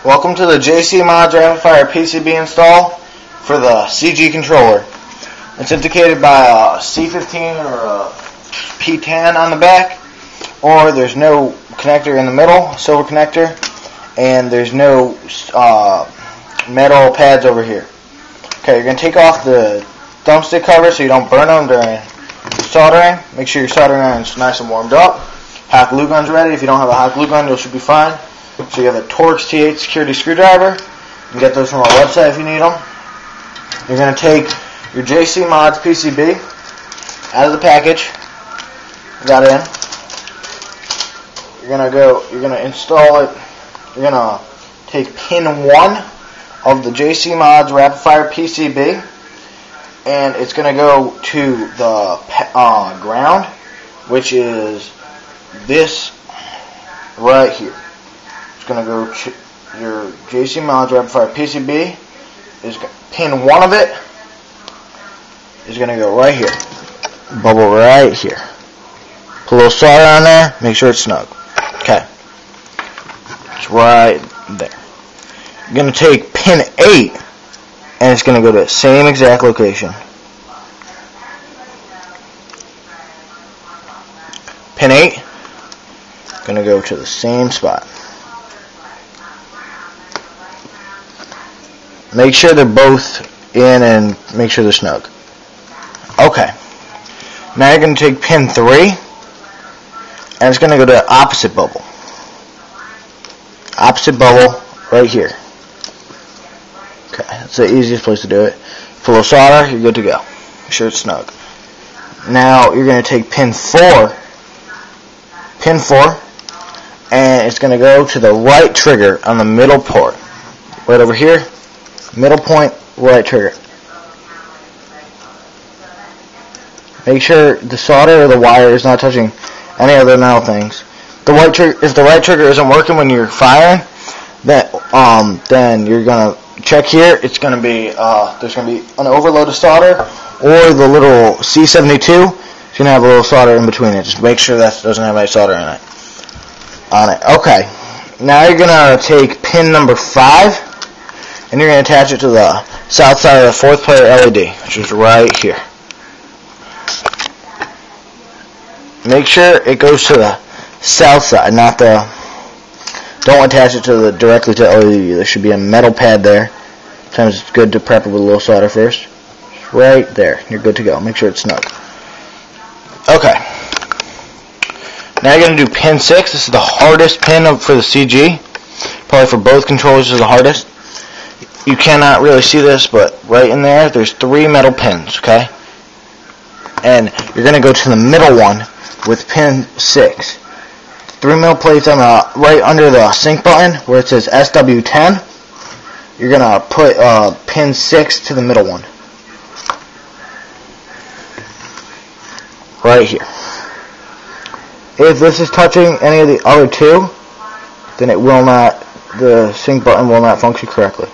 Welcome to the Jcmods RapidFire PCB install for the CG controller. It's indicated by a C15 or a P10 on the back, or there's no connector in the middle, silver connector, and there's no metal pads over here. Okay, you're going to take off the thumbstick cover so you don't burn them during soldering. Make sure your soldering iron is nice and warmed up. Hot glue gun's ready. If you don't have a hot glue gun, you should be fine. So you have a Torx T8 security screwdriver. You can get those from our website if you need them. You're going to take your Jcmods PCB out of the package. Got it in. You're going to install it. You're going to take pin 1 of the Jcmods RapidFire PCB, and it's going to go to the ground, which is this right here. It's going to go to your Jcmods RapidFire PCB. Pin 1 of it is going to go right here. Bubble right here. Put a little solder on there. Make sure it's snug. Okay. It's right there. You're going to take pin 8, and it's going to go to the same exact location. Pin 8, going to go to the same spot. Make sure they're both in and make sure they're snug. Okay. Now you're going to take pin 3, and it's going to go to the opposite bubble. Opposite bubble right here. Okay, that's the easiest place to do it. Put a little solder, you're good to go. Make sure it's snug. Now you're going to take pin 4, and it's going to go to the right trigger on the middle port. Right over here, middle point, right trigger. Make sure the solder or the wire is not touching any other metal things. If the right trigger isn't working when you're firing, then you're gonna check here. It's gonna be there's gonna be an overload of solder, or the little C72 is gonna have a little solder in between it. Just make sure that doesn't have any solder in it. Okay. Now you're gonna take pin number 5, and you're gonna attach it to the south side of the 4th player LED, which is right here. Make sure it goes to the south side, not the. Don't attach it to directly to LED. There should be a metal pad there. Sometimes it's good to prep it with a little solder first. Right there. You're good to go. Make sure it's snug. Okay. Now you're going to do pin 6. This is the hardest pin for the CG. Probably for both controllers is the hardest. You cannot really see this, but right in there, there's 3 metal pins, okay? And you're going to go to the middle one with pin 6. 3 metal plates on right under the sync button where it says SW10. You're going to put pin 6 to the middle one. Right here. If this is touching any of the other 2, then it will not, the sync button will not function correctly.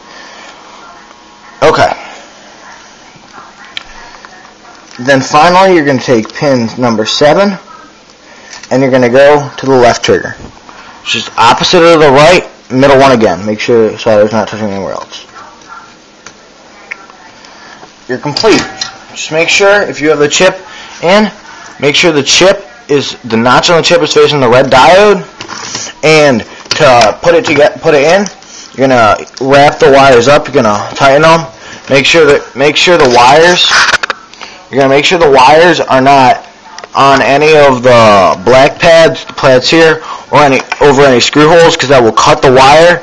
Okay. Then finally you're going to take pin number 7, and you're going to go to the left trigger. It's just opposite of the right, middle one again. Make sure the solder's not touching anywhere else. You're complete. Just make sure, if you have the chip in, make sure the notch on the chip is facing the red diode. And to put it in, you're going to wrap the wires up. You're going to tighten them. Make sure the wires are not on any of the black pads, the pads here, or over any screw holes, because that will cut the wire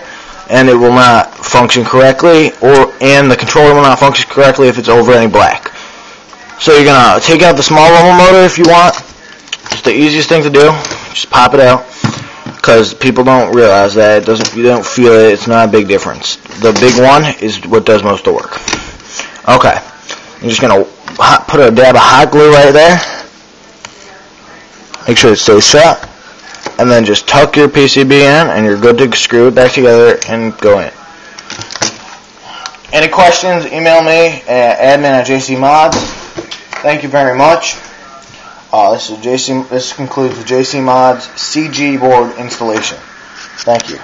and it will not function correctly, and the controller will not function correctly if it's over any black. So you're gonna take out the small rumble motor if you want. It's the easiest thing to do. Just pop it out, because people don't realize that you don't feel it. It's not a big difference. The big one is what does most of the work. Okay, I'm just gonna put a dab of hot glue right there. Make sure it stays shut, and then just tuck your PCB in, and you're good to screw it back together and go in. Any questions, email me at admin@jcmods. Thank you very much. This concludes the Jcmods CG board installation. Thank you.